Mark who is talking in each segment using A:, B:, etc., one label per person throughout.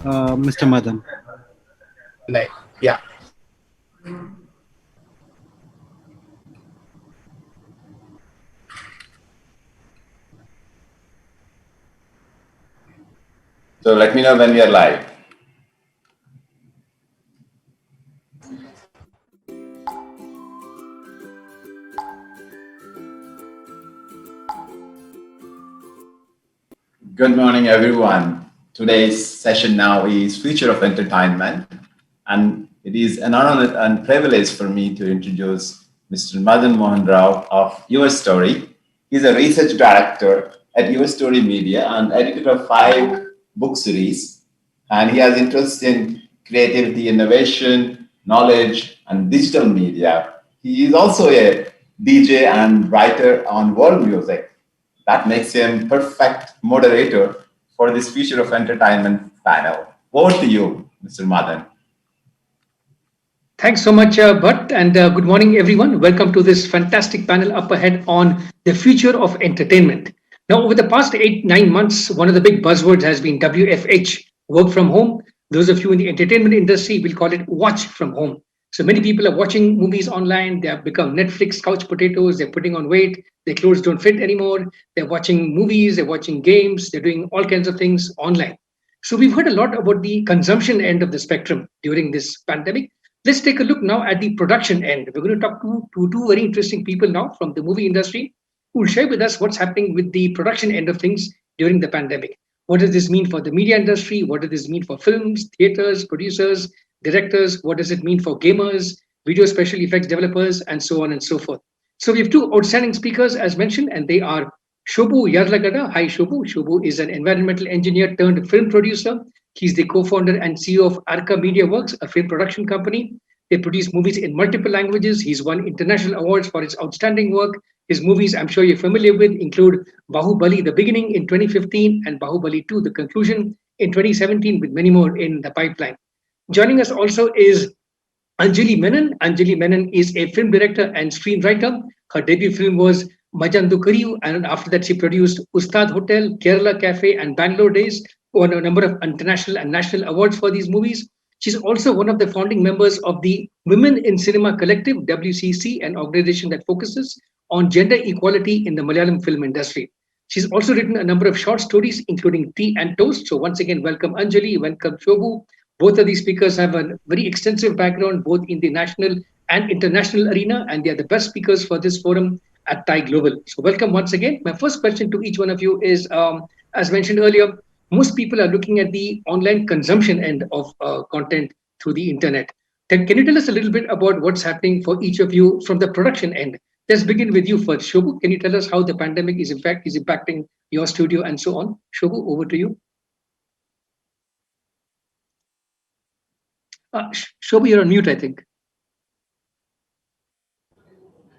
A: Mr. Madan.
B: Like, yeah.
C: So let me know when we are live. Good morning, everyone. Today's session now is Future of Entertainment, and it is an honor and privilege for me to introduce Mr. Madan Mohan Rao of Your Story. He's a research director at Your Story Media and editor of 5 book series, and he has interest in creativity, innovation, knowledge, and digital media. He is also a DJ and writer on world music. That makes him perfect moderator for this Future of Entertainment panel. Over to you, Mr. Madan.
D: Thanks so much, Bhatt, and good morning, everyone. Welcome to this fantastic panel up ahead on the future of entertainment. Now, over the past 8, 9 months, one of the big buzzwords has been WFH, work from home. Those of you in the entertainment industry will call it watch from home. So many people are watching movies online. They have become Netflix couch potatoes. They're putting on weight. Their clothes don't fit anymore. They're watching movies. They're watching games. They're doing all kinds of things online. So we've heard a lot about the consumption end of the spectrum during this pandemic. Let's take a look now at the production end. We're going to talk to two very interesting people now from the movie industry who will share with us what's happening with the production end of things during the pandemic. What does this mean for the media industry? What does this mean for films, theaters, producers, directors? What does it mean for gamers, video special effects developers, and so on and so forth? So we have two outstanding speakers, as mentioned, and they are Shobu Yarlagada. Hi, Shobu. Shobu is an environmental engineer turned film producer. He's the co-founder and CEO of Arca Media Works, a film production company. They produce movies in multiple languages. He's won international awards for his outstanding work. His movies, I'm sure you're familiar with, include Bahubali, The Beginning in 2015 and Bahubali 2, The Conclusion in 2017, with many more in the pipeline. Joining us also is Anjali Menon. Anjali Menon is a film director and screenwriter. Her debut film was Majandu Kariyu, and after that, she produced Ustad Hotel, Kerala Cafe, and Bangalore Days, won a number of international and national awards for these movies. She's also one of the founding members of the Women in Cinema Collective, WCC, an organization that focuses on gender equality in the Malayalam film industry. She's also written a number of short stories, including Tea and Toast. So once again, welcome Anjali, welcome Shobu. Both of these speakers have a very extensive background, both in the national and international arena, and they are the best speakers for this forum at TIE Global. So welcome once again. My first question to each one of you is, as mentioned earlier, most people are looking at the online consumption end of content through the internet. Can you tell us a little bit about what's happening for each of you from the production end? Let's begin with you first. Shobu, can you tell us how the pandemic is impacting your studio and so on? Shobu, over to you. Shobu, you're on mute, I think.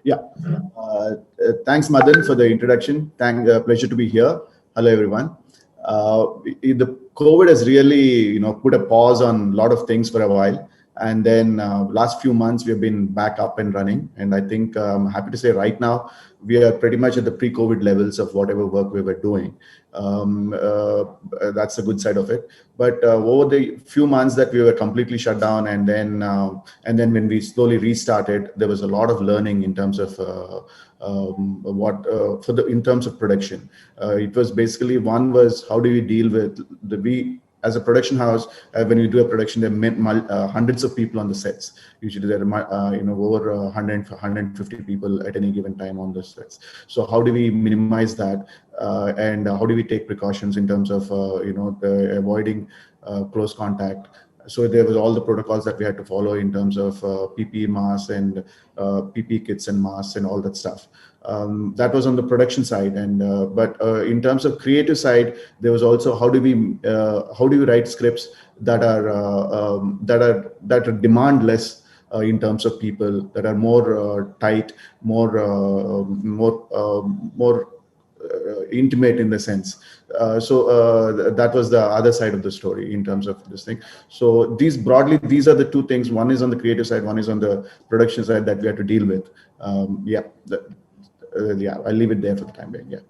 E: Yeah. Thanks, Madan, for the introduction. Pleasure to be here. Hello, everyone. The COVID has really, put a pause on a lot of things for a while. And then last few months, we have been back up and running. And I think I'm happy to say right now, we are pretty much at the pre-COVID levels of whatever work we were doing. That's the good side of it. But over the few months that we were completely shut down, and then when we slowly restarted, there was a lot of learning in terms of in terms of production. It was basically, one was how do we deal with as a production house, when you do a production, there are hundreds of people on the sets. Usually there are over 150 people at any given time on the sets. So how do we minimize that, and how do we take precautions in terms of avoiding close contact? So there was all the protocols that we had to follow in terms of PPE masks and PPE kits and masks and all that stuff. That was on the production side, and but in terms of creative side, there was also how do we write scripts that are demand less in terms of people, that are more tight, more intimate in the sense. So that was the other side of the story in terms of this thing. So these are the two things. One is on the creative side, one is on the production side that we have to deal with. I'll leave it there for the time being. Yeah.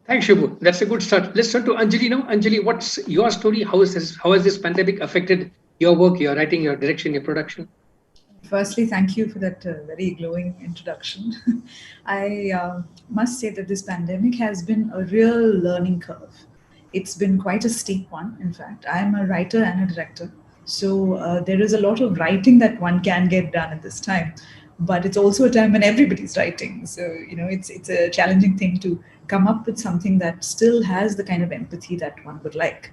D: Thanks, Shubhu. That's a good start. Let's turn to Anjali now. Anjali, what's your story? How has this pandemic affected your work, your writing, your direction, your production?
A: Firstly, thank you for that very glowing introduction. I must say that this pandemic has been a real learning curve. It's been quite a steep one, in fact. I am a writer and a director. So there is a lot of writing that one can get done at this time. But it's also a time when everybody's writing. So, it's a challenging thing to come up with something that still has the kind of empathy that one would like.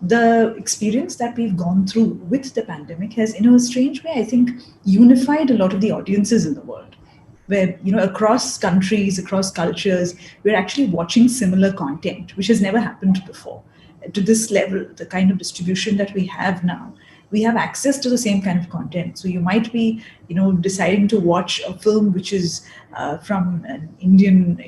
A: The experience that we've gone through with the pandemic has, in a strange way, I think, unified a lot of the audiences in the world, where, across countries, across cultures, we're actually watching similar content, which has never happened before. To this level, the kind of distribution that we have now, we have access to the same kind of content. So you might be, deciding to watch a film which is from an Indian,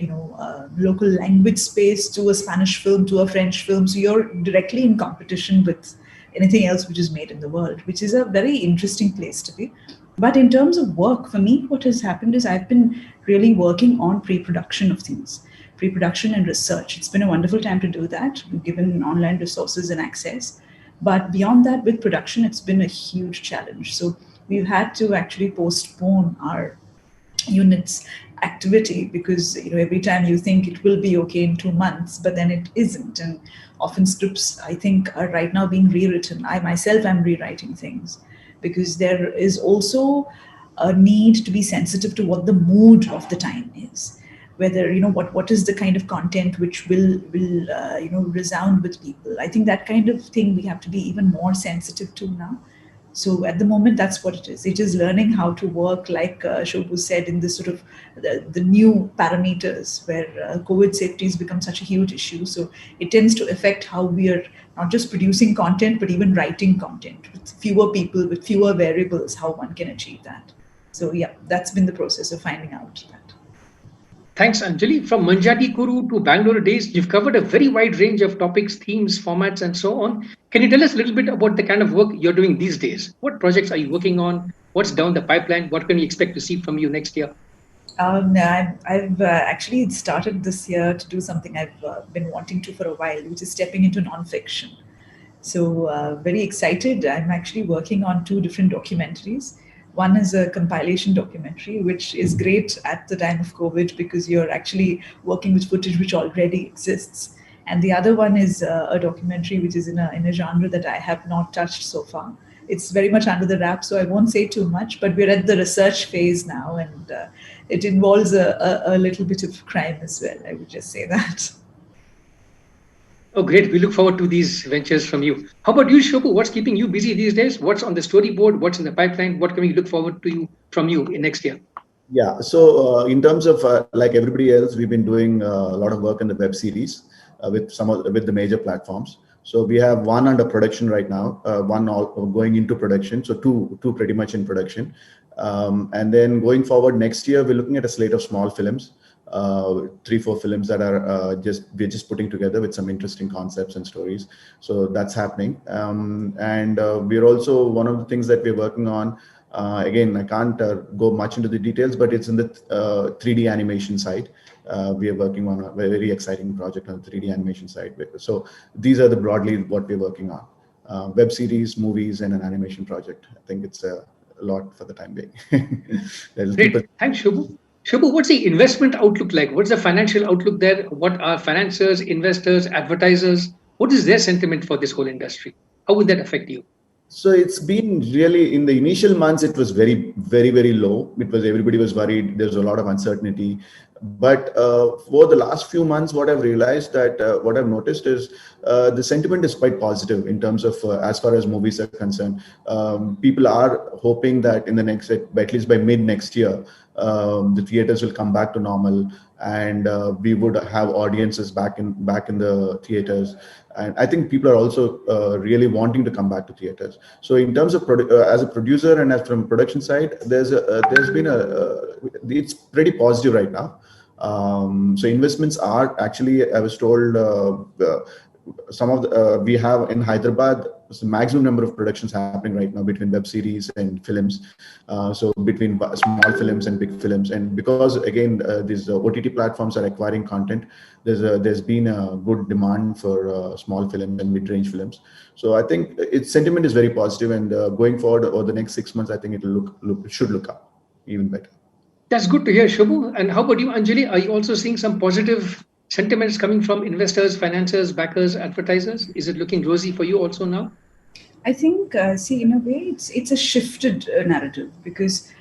A: local language space, to a Spanish film, to a French film. So you're directly in competition with anything else which is made in the world, which is a very interesting place to be. But in terms of work, for me, what has happened is I've been really working on pre-production of things, pre-production and research. It's been a wonderful time to do that, given online resources and access. But beyond that, with production, it's been a huge challenge. So we've had to actually postpone our units activity because, every time you think it will be okay in 2 months, but then it isn't. And often scripts, I think, are right now being rewritten. I myself am rewriting things because there is also a need to be sensitive to what the mood of the time is, whether, what is the kind of content which will resound with people. I think that kind of thing we have to be even more sensitive to now. So at the moment, that's what it is. It is learning how to work, like Shobhu said, in this sort of the new parameters where COVID safety has become such a huge issue. So it tends to affect how we are not just producing content, but even writing content with fewer people, with fewer variables, how one can achieve that. So yeah, that's been the process of finding out that.
D: Thanks, Anjali. From Manjati Kuru to Bangalore days, you've covered a very wide range of topics, themes, formats, and so on. Can you tell us a little bit about the kind of work you're doing these days? What projects are you working on? What's down the pipeline? What can we expect to see from you next year?
A: I've actually started this year to do something I've been wanting to for a while, which is stepping into nonfiction. So very excited. I'm actually working on two different documentaries. One is a compilation documentary, which is great at the time of COVID because you're actually working with footage which already exists. And the other one is a documentary which is in a genre that I have not touched so far. It's very much under the wrap, so I won't say too much, but we're at the research phase now, and it involves a little bit of crime as well. I would just say that.
D: Oh, great. We look forward to these ventures from you. How about you, Shobhu? What's keeping you busy these days? What's on the storyboard? What's in the pipeline? What can we look forward to from you in next year?
E: Yeah. So in terms of like everybody else, we've been doing a lot of work in the web series with the major platforms. So we have one under production right now, one going into production. So two pretty much in production. And then going forward next year, we're looking at a slate of small films, 3-4 films that are we're just putting together with some interesting concepts and stories. So that's happening. And we're also, one of the things that we're working on, again, I can't go much into the details, but it's in the 3D animation side. We are working on a very exciting project on the 3D animation side. So these are the broadly what we're working on. Web series, movies, and an animation project. I think it's a lot for the time being.
D: Great. Thanks, Shubhu. Shubhu, what's the investment outlook like? What's the financial outlook there? What are financiers, investors, advertisers? What is their sentiment for this whole industry? How would that affect you?
E: So it's been really, in the initial months, it was very low. Everybody was worried. There's a lot of uncertainty. But for the last few months, what I've realized what I've noticed is the sentiment is quite positive in terms of as far as movies are concerned. People are hoping that in the next, at least by mid next year, the theaters will come back to normal, and we would have audiences back in the theaters. And I think people are also really wanting to come back to theaters. So in terms of as a producer and as from production side, there's been it's pretty positive right now. So investments are actually, I was told, some of the, we have in Hyderabad, maximum number of productions happening right now between web series and films. So between small films and big films, and because again these OTT platforms are acquiring content, there's been a good demand for small films and mid-range films. So I think its sentiment is very positive, and going forward over the next 6 months, I think it will should look up even better.
D: That's good to hear, Shubhu. And how about you, Anjali? Are you also seeing some positive sentiments coming from investors, financiers, backers, advertisers? Is it looking rosy for you also now?
A: I think, see, in a way, it's a shifted narrative because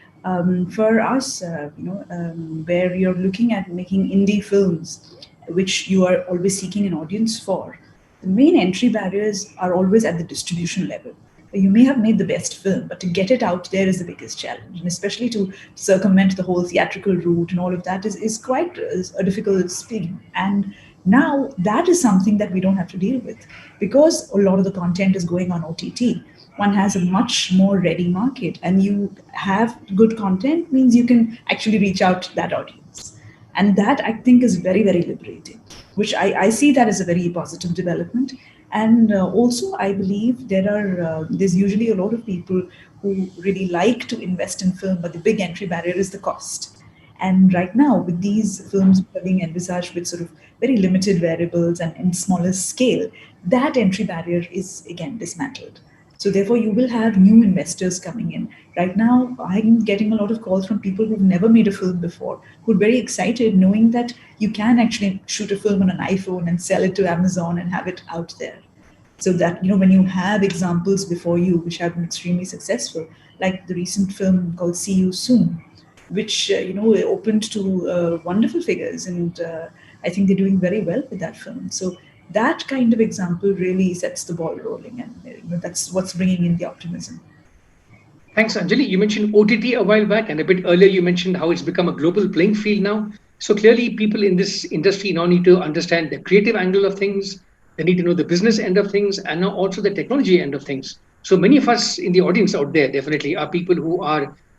A: for us, where you're looking at making indie films, which you are always seeking an audience for, the main entry barriers are always at the distribution level. You may have made the best film, but to get it out there is the biggest challenge, and especially to circumvent the whole theatrical route and all of that is quite a difficult thing. And now that is something that we don't have to deal with because a lot of the content is going on OTT. One has a much more ready market, and you have good content means you can actually reach out to that audience. And that I think is very, very liberating, which I see that as a very positive development. And also, I believe there's usually a lot of people who really like to invest in film, but the big entry barrier is the cost. And right now, with these films being envisaged with sort of very limited variables and in smaller scale, that entry barrier is again dismantled. So therefore, you will have new investors coming in. Right now, I'm getting a lot of calls from people who've never made a film before, who are very excited knowing that you can actually shoot a film on an iPhone and sell it to Amazon and have it out there. So that, when you have examples before you which have been extremely successful, like the recent film called See You Soon, which opened to wonderful figures, and I think they're doing very well with that film. So that kind of example really sets the ball rolling, and that's what's bringing in the optimism.
D: Thanks, Anjali. You mentioned OTT a while back, and a bit earlier you mentioned how it's become a global playing field now. So clearly, people in this industry now need to understand the creative angle of things. They need to know the business end of things, and now also the technology end of things. So many of us in the audience out there definitely are people who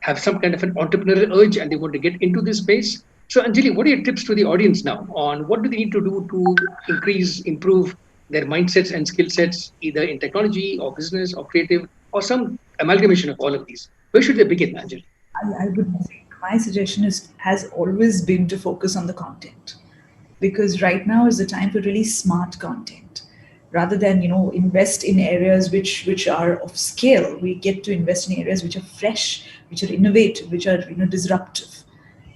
D: have some kind of an entrepreneurial urge and they want to get into this space. So, Anjali, what are your tips to the audience now on what do they need to do to increase, improve their mindsets and skill sets, either in technology or business or creative or some amalgamation of all of these? Where should they begin, Anjali?
A: I would think my suggestion has always been to focus on the content, because right now is the time for really smart content. Rather than invest in areas which are of scale, we get to invest in areas which are fresh, which are innovative, which are disruptive.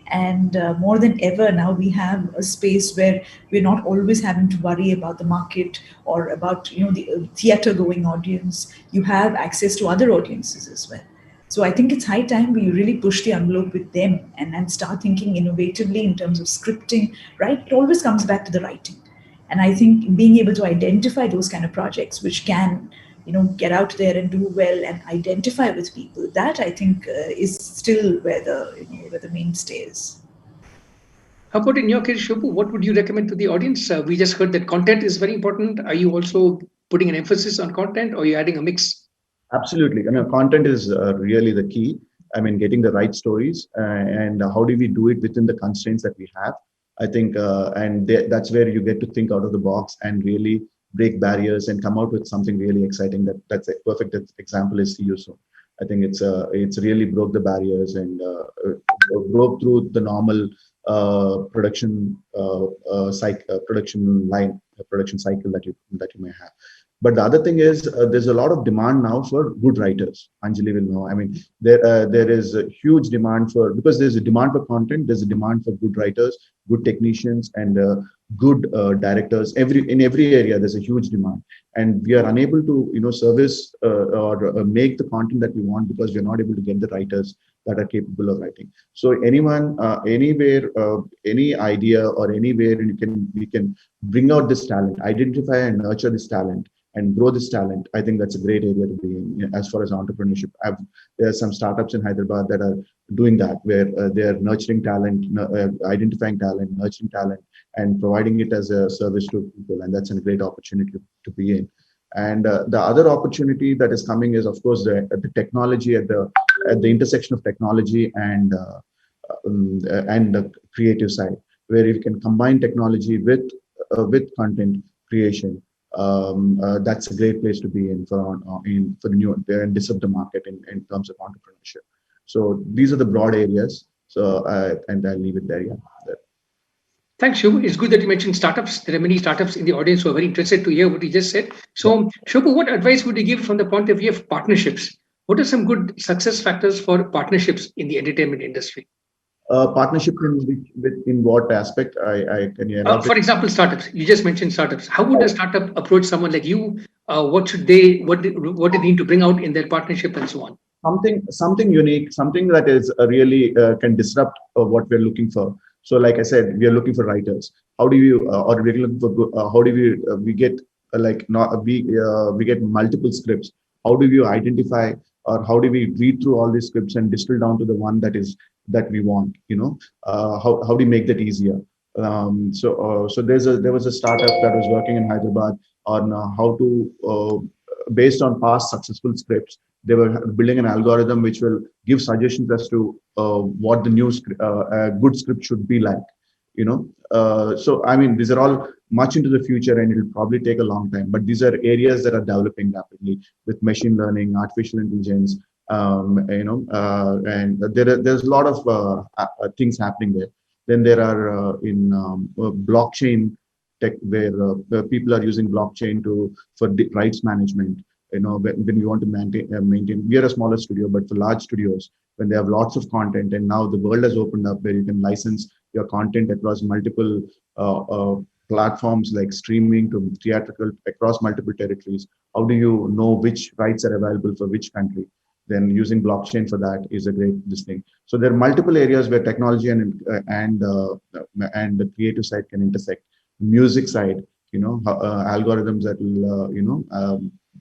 A: And more than ever now, we have a space where we're not always having to worry about the market or about the theater going audience. You have access to other audiences as well. So I think it's high time we really push the envelope with them and start thinking innovatively in terms of scripting, right? It always comes back to the writing. And I think being able to identify those kind of projects which can, get out there and do well and identify with people, that I think is still where the mainstay is.
D: How about in your case, Shubhu, what would you recommend to the audience? We just heard that content is very important. Are you also putting an emphasis on content, or are you adding a mix?
E: Absolutely. I mean, content is really the key. I mean, getting the right stories and how do we do it within the constraints that we have? I think, that's where you get to think out of the box and really break barriers and come out with something really exciting. That's a perfect example is See You Soon. I think it's really broke the barriers and broke through the normal production line, production cycle that you may have. But the other thing is, there's a lot of demand now for good writers. Anjali will know. I mean, there is a huge demand because there's a demand for content. There's a demand for good writers, good technicians, and good directors. In every area, there's a huge demand, and we are unable to service or make the content that we want because we're not able to get the writers that are capable of writing. So anyone, anywhere, any idea or anywhere we can bring out this talent, identify and nurture this talent, and grow this talent. I think that's a great area to be in as far as entrepreneurship. There are some startups in Hyderabad that are doing that, where they are nurturing talent, identifying talent, nurturing talent, and providing it as a service to people. And that's a great opportunity to be in. And the other opportunity that is coming is, of course, the technology at the intersection of technology and the creative side, where you can combine technology with content creation. that's a great place to be in for the new and disrupt the market in terms of entrepreneurship. So these are the broad areas. So and I'll leave it there. Yeah.
D: Thanks, Shubhu. It's good that you mentioned startups. There are many startups in the audience who are very interested to hear what you just said. So, Shubhu, what advice would you give from the point of view of partnerships? What are some good success factors for partnerships in the entertainment industry?
E: Partnership in what aspect? I can you elaborate?
D: For example, startups. You just mentioned startups. How would a startup approach someone like you? What they need to bring out in their partnership and so on?
E: Something unique, something that is really can disrupt what we're looking for. So, like I said, we are looking for writers. How do you, or we're looking for, how do we get like not we get multiple scripts? How do you identify, or how do we read through all these scripts and distill down to the one that we want? How do you make that easier? So there was a startup that was working in Hyderabad on how to based on past successful scripts. They were building an algorithm which will give suggestions as to what the new good script should be like. So I mean, these are all much into the future, and it'll probably take a long time. But these are areas that are developing rapidly with machine learning, artificial intelligence. And there's a lot of things happening there. Then there are in blockchain tech where people are using blockchain for rights management. When you want to maintain, we are a smaller studio, but for large studios, when they have lots of content, and now the world has opened up where you can license your content across multiple platforms like streaming to theatrical across multiple territories. How do you know which rights are available for which country? Then using blockchain for that is a great thing. So there are multiple areas where technology and the creative side can intersect. Music side, algorithms that will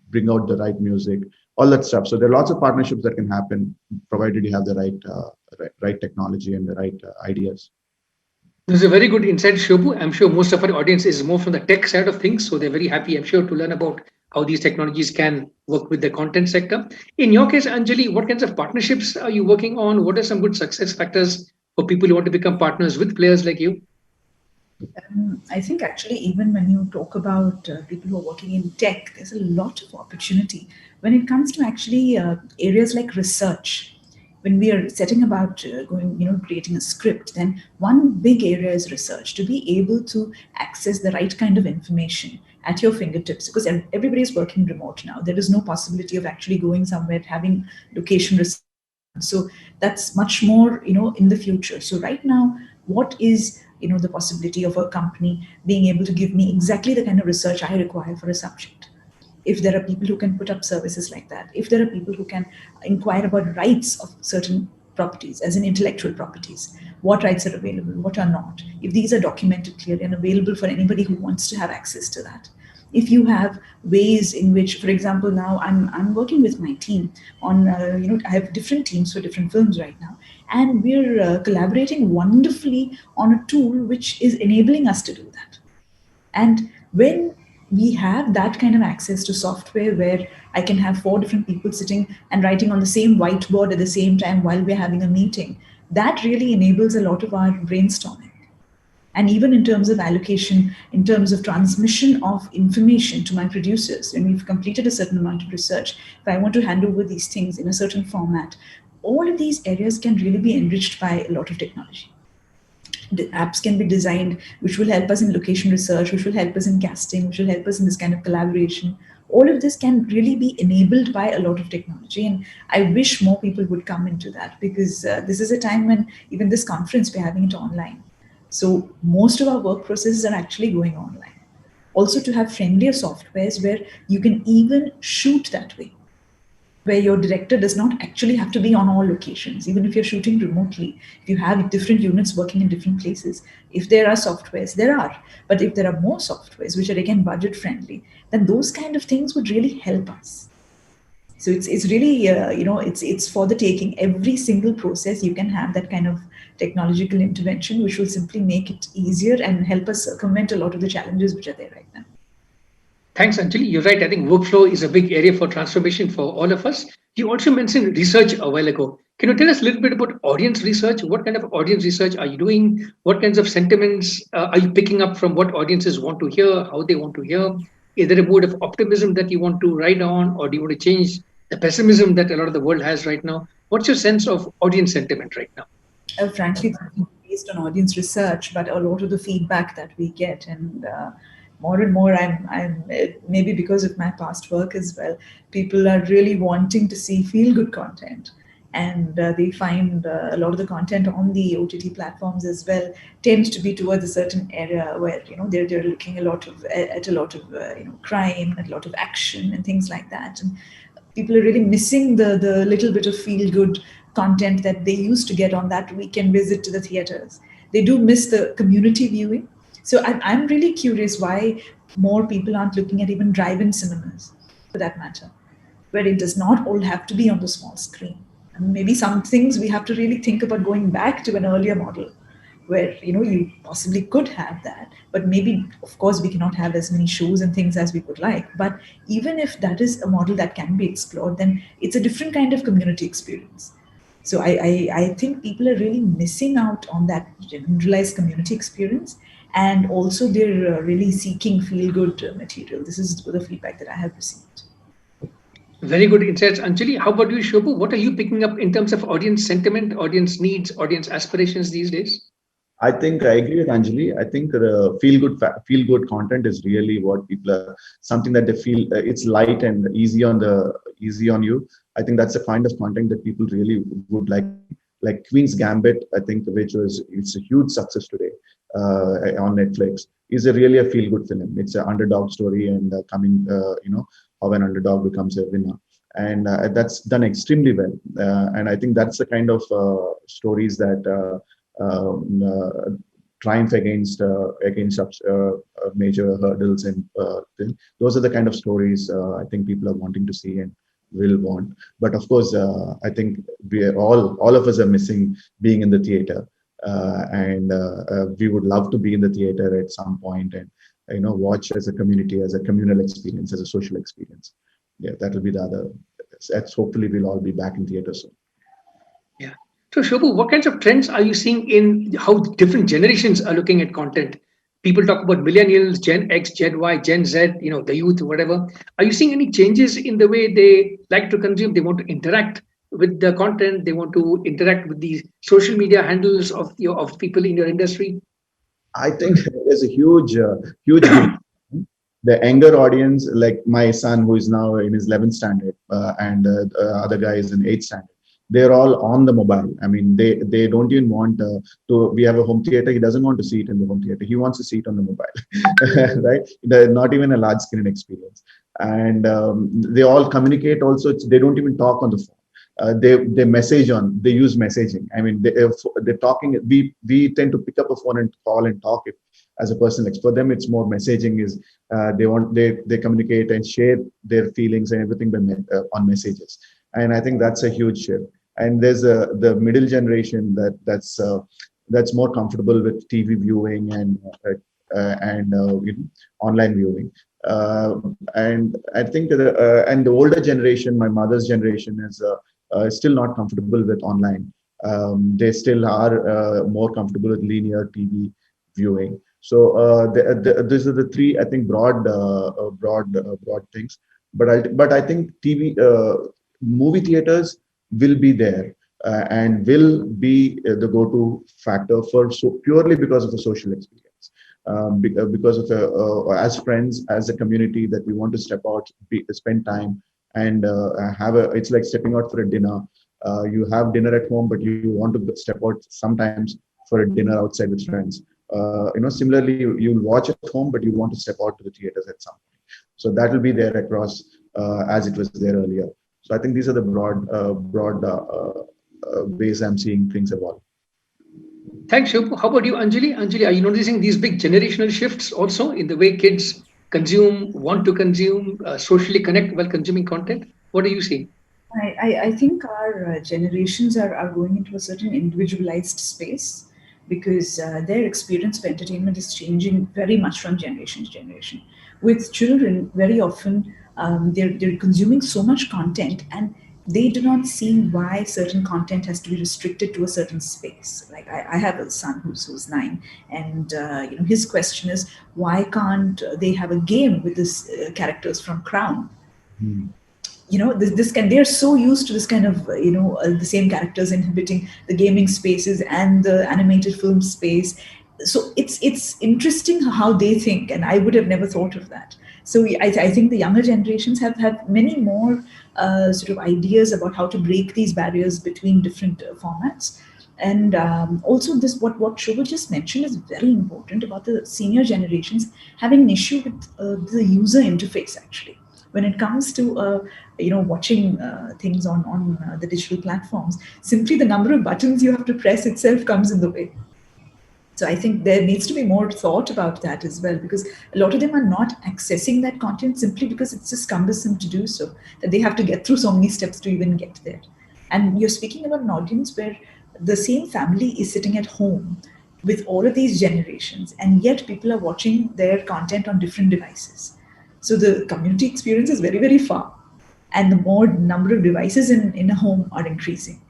E: bring out the right music, all that stuff. So there are lots of partnerships that can happen provided you have the right technology and the right ideas.
D: This is a very good insight, Shobhu. I'm sure most of our audience is more from the tech side of things, so they're very happy, I'm sure, to learn about how these technologies can work with the content sector. In your case, Anjali, what kinds of partnerships are you working on? What are some good success factors for people who want to become partners with players like you?
A: I think actually, even when you talk about people who are working in tech, there's a lot of opportunity when it comes to actually areas like research. When we are setting about creating a script, then one big area is research, to be able to access the right kind of information at your fingertips, because everybody is working remote now. There is no possibility of actually going somewhere, having location research. So that's much more, in the future. So right now, what is the possibility of a company being able to give me exactly the kind of research I require for a subject? If there are people who can put up services like that, if there are people who can inquire about rights of certain properties, as in intellectual properties, what rights are available, what are not, if these are documented clearly and available for anybody who wants to have access to that. If you have ways in which, for example, now I'm working with my team on, I have different teams for different films right now, and we're collaborating wonderfully on a tool which is enabling us to do that. And when we have that kind of access to software where I can have 4 different people sitting and writing on the same whiteboard at the same time while we're having a meeting, that really enables a lot of our brainstorming. And even in terms of allocation, in terms of transmission of information to my producers, when we've completed a certain amount of research, if I want to hand over these things in a certain format, all of these areas can really be enriched by a lot of technology. The apps can be designed which will help us in location research, which will help us in casting, which will help us in this kind of collaboration. All of this can really be enabled by a lot of technology, and I wish more people would come into that, because this is a time when even this conference, we're having it online. So most of our work processes are actually going online. Also, to have friendlier softwares where you can even shoot that way, where your director does not actually have to be on all locations. Even if you're shooting remotely, if you have different units working in different places, if there are softwares, there are. But if there are more softwares, which are again budget friendly, then those kind of things would really help us. So it's really, it's for the taking. Every single process, you can have that kind of technological intervention, which will simply make it easier and help us circumvent a lot of the challenges which are there right now.
D: Thanks, Anjali. You're right. I think workflow is a big area for transformation for all of us. You also mentioned research a while ago. Can you tell us a little bit about audience research? What kind of audience research are you doing? What kinds of sentiments are you picking up from what audiences want to hear, how they want to hear? Is there a mood of optimism that you want to ride on, or do you want to change the pessimism that a lot of the world has right now? What's your sense of audience sentiment right now?
A: Frankly, it's based on audience research, but a lot of the feedback that we get, and more and more, maybe because of my past work as well, people are really wanting to see feel good content. And they find a lot of the content on the OTT platforms as well tends to be towards a certain area where they're looking at a lot of crime, and a lot of action and things like that. And people are really missing the little bit of feel good content that they used to get on that weekend visit to the theaters. They do miss the community viewing. So I'm really curious why more people aren't looking at even drive-in cinemas, for that matter, where it does not all have to be on the small screen. And maybe some things we have to really think about going back to an earlier model where you possibly could have that, but maybe of course we cannot have as many shows and things as we would like. But even if that is a model that can be explored, then it's a different kind of community experience. So I think people are really missing out on that generalized community experience, and also they're really seeking feel good material. This is the feedback that I have received.
D: Very good insights, Anjali. How about you, Shobhu? What are you picking up in terms of audience sentiment, audience needs, audience aspirations these days?
E: I think I agree with Anjali. I think the feel good content is really what people are, something that they feel it's light and easy on you. I think that's the kind of content that people really would like Queen's Gambit. I think it's a huge success today on Netflix. Is really a feel good film. It's an underdog story and how an underdog becomes a winner. And that's done extremely well. And I think that's the kind of stories that triumph against major hurdles, and those are the kind of stories I think people are wanting to see and will want. But of course, I think we are all of us are missing being in the theater, and we would love to be in the theater at some point and watch as a community, as a communal experience, as a social experience. Yeah, that will be the other. Hopefully, we'll all be back in theater soon.
D: Yeah. So, Shobhu, what kinds of trends are you seeing in how different generations are looking at content? People talk about millennials, Gen X, Gen Y, Gen Z, the youth, whatever. Are you seeing any changes in the way they like to consume? They want to interact with the content. They want to interact with the social media handles of people in your industry.
E: I think there's a huge. The younger audience, like my son, who is now in his 11th standard, and the other guy is in 8th standard. They're all on the mobile. I mean, they don't even want to. We have a home theater. He doesn't want to see it in the home theater. He wants to see it on the mobile, right? They're not even a large screen experience, and they all communicate. Also, they don't even talk on the phone. They message on. They use messaging. I mean, they're talking. We tend to pick up a phone and call and talk it as a person. For them, it's more messaging. Is they communicate and share their feelings and everything on messages. And I think that's a huge shift. And there's the middle generation that's more comfortable with TV viewing and online viewing. And I think and the older generation, my mother's generation, is still not comfortable with online. They still are more comfortable with linear TV viewing. So these are the three, I think, broad things. But I think movie theaters will be there and will be the go-to factor for purely because of the social experience, because of as friends, as a community, that we want to step out, spend time, and it's like stepping out for a dinner. You have dinner at home, but you want to step out sometimes for a dinner outside with friends. Similarly, you'll watch at home, but you want to step out to the theaters at some point. So that will be there across as it was there earlier. So I think these are the broad ways I'm seeing things evolve.
D: Thanks, Shobhu. How about you, Anjali? Anjali, are you noticing these big generational shifts also in the way kids consume, want to consume, socially connect while consuming content? What are you seeing?
A: I think our generations are going into a certain individualized space, because their experience of entertainment is changing very much from generation to generation. With children, very often they're consuming so much content, and they do not see why certain content has to be restricted to a certain space. Like I have a son who's 9, and his question is, why can't they have a game with this characters from Crown?
E: Hmm.
A: This can, they're so used to this kind of the same characters inhabiting the gaming spaces and the animated film space. So it's interesting how they think, and I would have never thought of that. So I think the younger generations have many more sort of ideas about how to break these barriers between different formats. And also, this what Shobha just mentioned is very important about the senior generations having an issue with the user interface. Actually, when it comes to watching things on the digital platforms, simply the number of buttons you have to press itself comes in the way. So I think there needs to be more thought about that as well, because a lot of them are not accessing that content simply because it's just cumbersome to do so, that they have to get through so many steps to even get there. And you're speaking about an audience where the same family is sitting at home with all of these generations, and yet people are watching their content on different devices. So the community experience is very, very far, and the more number of devices in a home are increasing.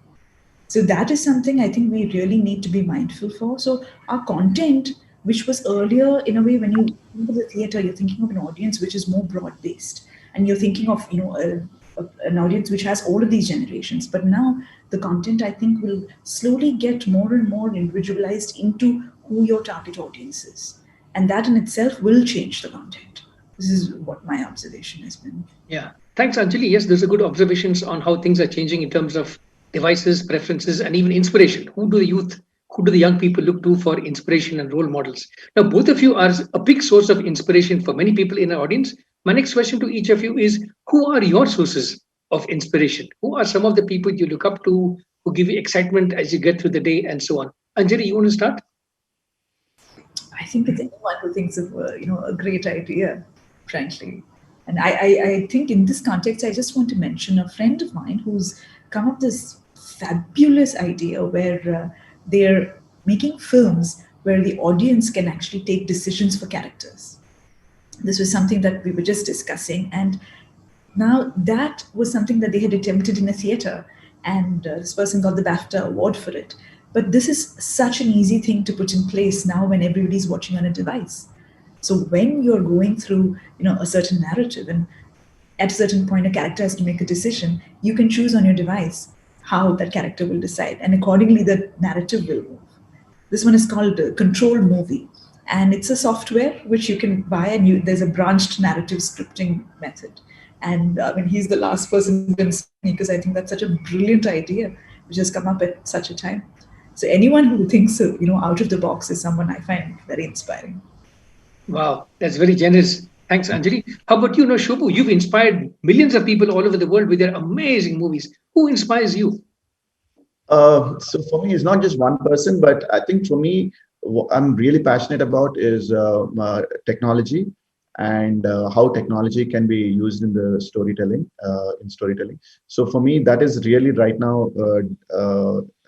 A: So that is something I think we really need to be mindful for. So our content, which was earlier in a way, when you think of the theater, you're thinking of an audience which is more broad based, and you're thinking of an audience which has all of these generations. But now the content, I think, will slowly get more and more individualized into who your target audience is, and that in itself will change the content. This is what my observation has been.
D: Yeah. Thanks, Anjali. Yes, those are good observations on how things are changing in terms of devices, preferences, and even inspiration. Who do the young people look to for inspiration and role models? Now, both of you are a big source of inspiration for many people in our audience. My next question to each of you is, who are your sources of inspiration? Who are some of the people you look up to, who give you excitement as you get through the day, and so on? Anjali, you want to start?
A: I think it's anyone who thinks of a great idea, frankly. And I think in this context, I just want to mention a friend of mine who's come up with this fabulous idea where they're making films where the audience can actually take decisions for characters. This was something that we were just discussing, and now that was something that they had attempted in a theater, and this person got the BAFTA award for it. But this is such an easy thing to put in place now when everybody's watching on a device. So when you're going through, a certain narrative, and at a certain point a character has to make a decision, you can choose on your device how that character will decide, and accordingly the narrative will move. This one is called Control Movie, and it's a software which you can buy, and there's a branched narrative scripting method. And I mean, he's the last person to inspire me, because I think that's such a brilliant idea which has come up at such a time. So anyone who thinks out of the box is someone I find very inspiring.
D: Wow, that's very generous. Thanks, Anjali. How about you, Shobhu? You've inspired millions of people all over the world with their amazing movies. Who inspires you?
E: So for me, it's not just one person, but I think for me, what I'm really passionate about is technology and how technology can be used in the storytelling. So for me, that is really right now.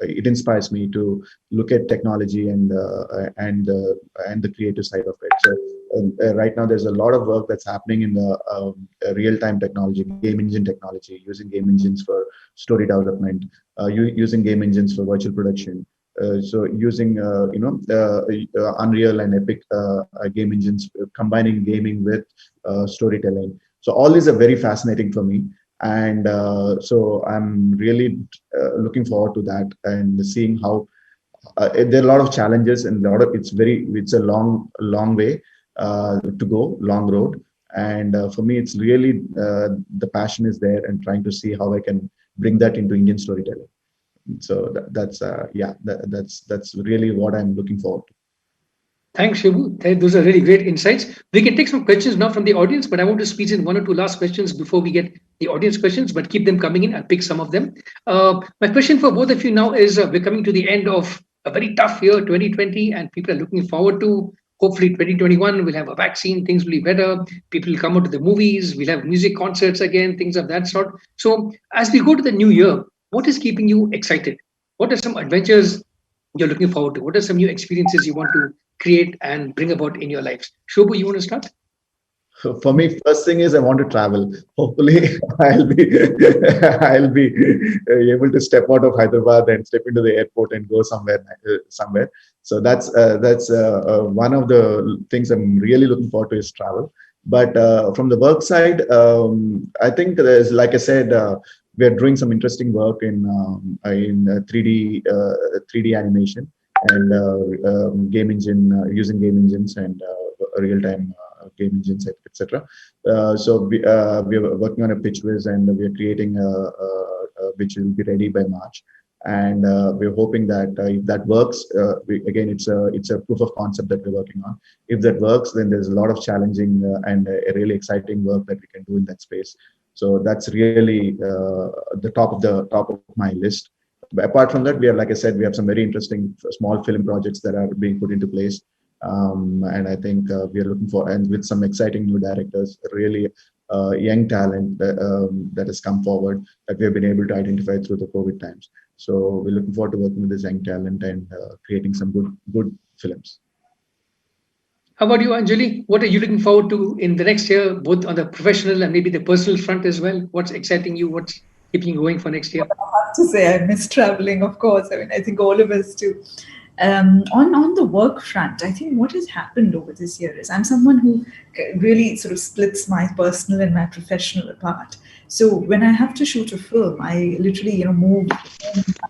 E: It inspires me to look at technology and the creative side of it. So right now, there's a lot of work that's happening in the real-time technology, game engine technology, using game engines for story development, using game engines for virtual production. So using Unreal and Epic game engines, combining gaming with storytelling. So all these are very fascinating for me, and so I'm really looking forward to that and seeing how there are a lot of challenges, and it's a long way to go, long road. And for me, it's really the passion is there, and trying to see how I can bring that into Indian storytelling. So that's really what I'm looking forward to.
D: Thanks, Shobhu. Those are really great insights. We can take some questions now from the audience, but I want to squeeze in one or two last questions before we get the audience questions, but keep them coming in. I'll pick some of them. My question for both of you now is, we're coming to the end of a very tough year, 2020, and people are looking forward to, hopefully 2021, we'll have a vaccine, things will be better, people will come out to the movies, we'll have music concerts again, things of that sort. So as we go to the new year, what is keeping you excited? What are some adventures you're looking forward to? What are some new experiences you want to create and bring about in your lives? Shobhu, you want to start?
E: For me, first thing is I want to travel. Hopefully, I'll be I'll be able to step out of Hyderabad and step into the airport and go somewhere. So that's one of the things I'm really looking forward to is travel. But from the work side, I think there's, like I said, we are doing some interesting work in 3D animation and game engine using game engines and real time game engines, etc. We are working on a pitch whiz and we are creating which will be ready by March. And we're hoping that if that works, again, it's a proof of concept that we're working on. If that works, then there's a lot of challenging and a really exciting work that we can do in that space. So that's really the top of my list. But apart from that, we have, like I said, we have some very interesting small film projects that are being put into place. And I think we are looking for, and with some exciting new directors, really young talent that has come forward that we have been able to identify through the COVID times. So we're looking forward to working with this young talent and creating some good films.
D: How about you, Anjali? What are you looking forward to in the next year, both on the professional and maybe the personal front as well? What's exciting you? What's keeping you going for next year?
A: I have to say, I miss traveling, of course. I mean, I think all of us do. On the work front, I think what has happened over this year is I'm someone who really sort of splits my personal and my professional apart. So when I have to shoot a film, I literally, move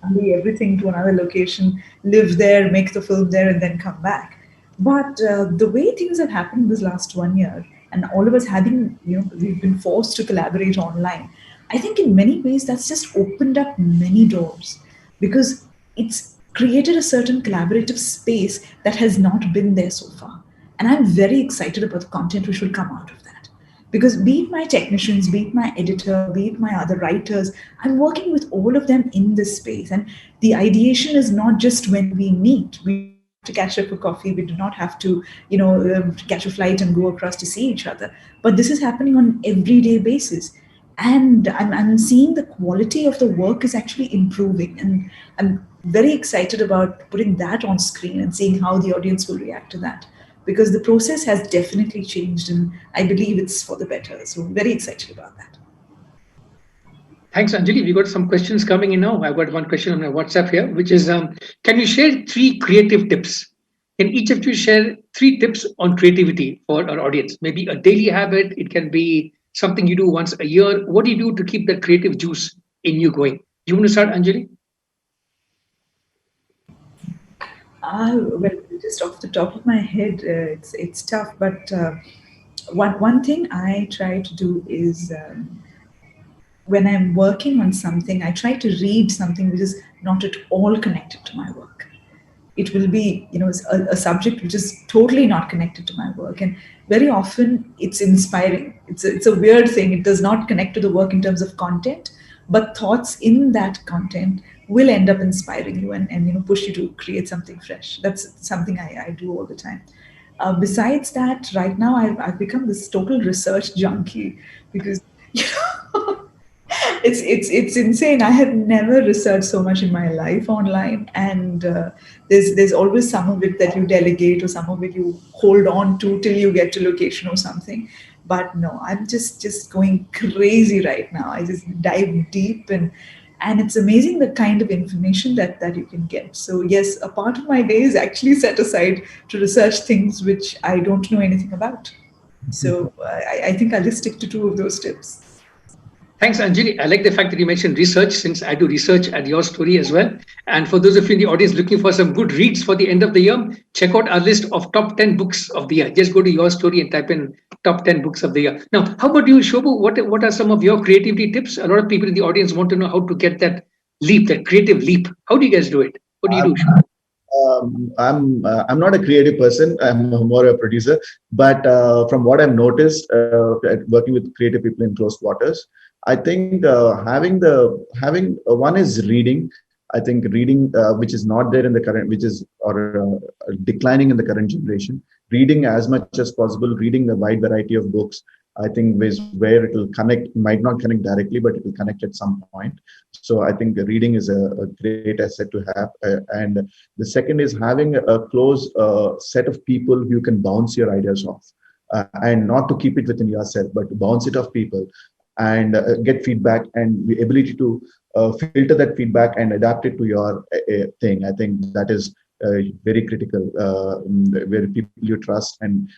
A: family, everything to another location, live there, make the film there, and then come back. But the way things have happened this last 1 year, and all of us having, we've been forced to collaborate online. I think in many ways that's just opened up many doors because it's created a certain collaborative space that has not been there so far. And I'm very excited about the content which will come out of that. Because be it my technicians, be it my editor, be it my other writers, I'm working with all of them in this space. And the ideation is not just when we meet. We to catch up for coffee. We do not have to, catch a flight and go across to see each other. But this is happening on everyday basis. And I'm seeing the quality of the work is actually improving. And I'm very excited about putting that on screen and seeing how the audience will react to that. Because the process has definitely changed and I believe it's for the better. So I'm very excited about that.
D: Thanks, Anjali. We got some questions coming in now. I've got one question on my WhatsApp here, which is, can you share 3 creative tips? Can each of you share 3 tips on creativity for our audience? Maybe a daily habit. It can be something you do once a year. What do you do to keep that creative juice in you going? You want to start, Anjali?
A: Well, just off the top of my head, it's tough. But one thing I try to do is when I'm working on something, I try to read something which is not at all connected to my work. It will be, a subject which is totally not connected to my work. And very often it's inspiring. It's a weird thing. It does not connect to the work in terms of content, but thoughts in that content will end up inspiring you and push you to create something fresh. That's something I do all the time. Besides that, right now I've become this total research junkie because it's insane. I have never researched so much in my life online, and there's always some of it that you delegate or some of it you hold on to till you get to location or something. But no, I'm just going crazy right now. I just dive deep and it's amazing the kind of information that you can get. So yes, a part of my day is actually set aside to research things which I don't know anything about. So I think I'll just stick to 2 of those tips.
D: Thanks, Anjali. I like the fact that you mentioned research, since I do research at Your Story as well. And for those of you in the audience looking for some good reads for the end of the year, check out our list of top 10 books of the year. Just go to Your Story and type in top 10 books of the year. Now, how about you, Shobhu? What are some of your creativity tips? A lot of people in the audience want to know how to get that leap, that creative leap. How do you guys do it? What do you do, Shobhu?
E: I'm not a creative person. I'm more a producer. But from what I've noticed, working with creative people in close quarters, I think having one is reading. I think reading, which is not there in the current, which is or declining in the current generation. Reading as much as possible, reading a wide variety of books. I think is where it will connect. Might not connect directly, but it will connect at some point. So I think reading is a great asset to have. And the second is having a close set of people you can bounce your ideas off. and not to keep it within yourself, but to bounce it off people and get feedback, and the ability to filter that feedback and adapt it to your thing. I think that is very critical, where people you trust, and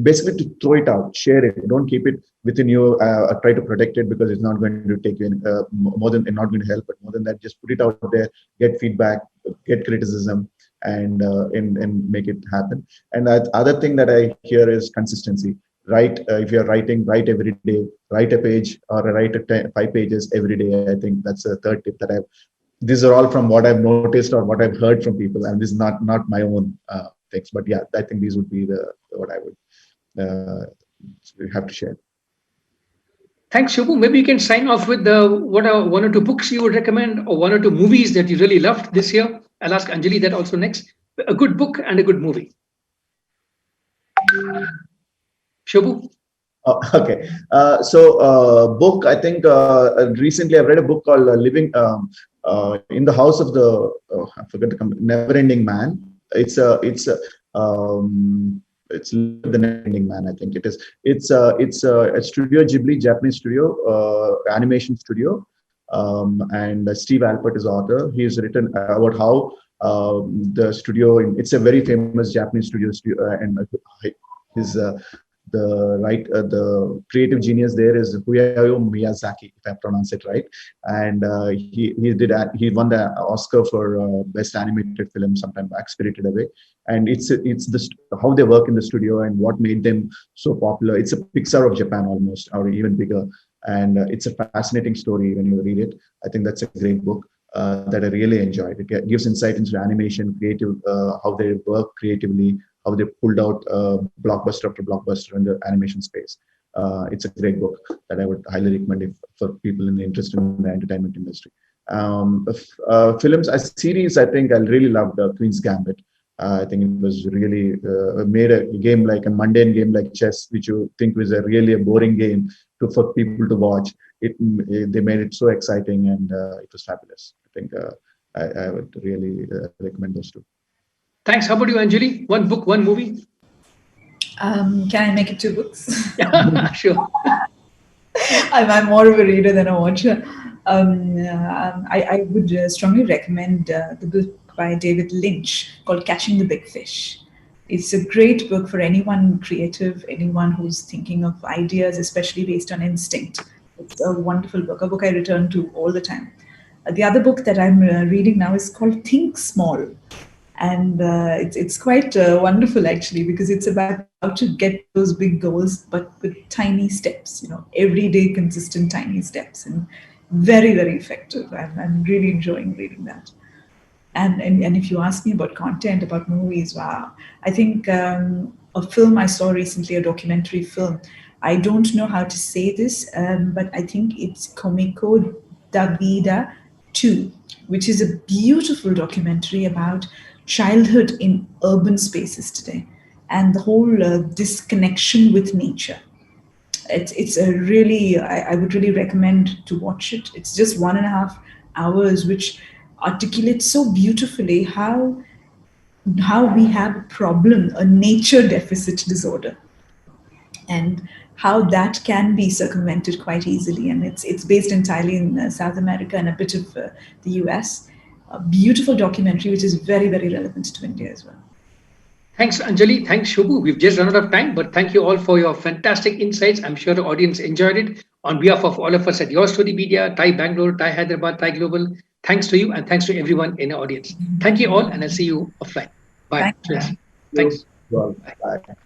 E: basically to throw it out, share it. Don't keep it within you. Try to protect it because it's not going to take you more than, not going to help, but more than that, just put it out there, get feedback, get criticism, and make it happen. And the other thing that I hear is consistency. Write, if you're writing, write every day, write a page or write 5 pages every day. I think that's a third tip that I've, these are all from what I've noticed or what I've heard from people, and this is not my own things, but yeah, I think these would be the what I would have to share.
D: Thanks, Shubhu. Maybe you can sign off with what are 1 or 2 books you would recommend, or 1 or 2 movies that you really loved this year. I'll ask Anjali that also next. A good book and a good movie. Shubhu?
E: Okay. Book, I think recently I've read a book called Living in the House of the, I forget the company, Never Ending Man. It's The Never Ending Man, I think it is. It's a Studio Ghibli, Japanese studio, animation studio. And Steve Alpert is author. He's written about how the studio, it's a very famous Japanese studio, and his the creative genius there is Hayao Miyazaki, if I pronounce it right. And he won the Oscar for best animated film sometime back, Spirited Away. And it's how they work in the studio and what made them so popular. It's a Pixar of Japan almost, or even bigger. And it's a fascinating story when you read it. I think that's a great book that I really enjoyed. It gives insight into animation, creative, how they work creatively, how they pulled out blockbuster after blockbuster in the animation space. It's a great book that I would highly recommend for people interested in the entertainment industry. Films, a series, I think I really loved Queen's Gambit. I think it was really made a game like a mundane game like chess, which you think was really a boring game for people to watch. They made it so exciting, and it was fabulous. I think I would really recommend those two.
D: Thanks. How about you, Anjali? 1 book, 1 movie?
A: Can I make it 2 books?
D: Sure.
A: I'm more of a reader than a watcher. I would strongly recommend the book by David Lynch called Catching the Big Fish. It's a great book for anyone creative, anyone who's thinking of ideas, especially based on instinct. It's a wonderful book, a book I return to all the time. The other book that I'm reading now is called Think Small. And it's quite wonderful, actually, because it's about how to get those big goals, but with tiny steps, everyday consistent tiny steps, and very, very effective. I'm really enjoying reading that. And if you ask me about content, about movies, wow, I think a film I saw recently, a documentary film, I don't know how to say this, but I think it's Komiko da Vida 2, which is a beautiful documentary about childhood in urban spaces today and the whole disconnection with nature. It's a really, I would really recommend to watch it. It's just 1.5 hours, which articulates so beautifully how we have a problem, a nature deficit disorder, and how that can be circumvented quite easily. And it's based entirely in South America and a bit of the US. A beautiful documentary, which is very, very relevant to India as well.
D: Thanks, Anjali. Thanks, Shubhu. We've just run out of time, but thank you all for your fantastic insights. I'm sure the audience enjoyed it. On behalf of all of us at Your Story Media, TIE Bangalore, TIE Hyderabad, TIE Global, thanks to you and thanks to everyone in the audience. Thank you all, and I'll see you offline. Bye.
A: Thank you.
D: Thanks.
E: Bye.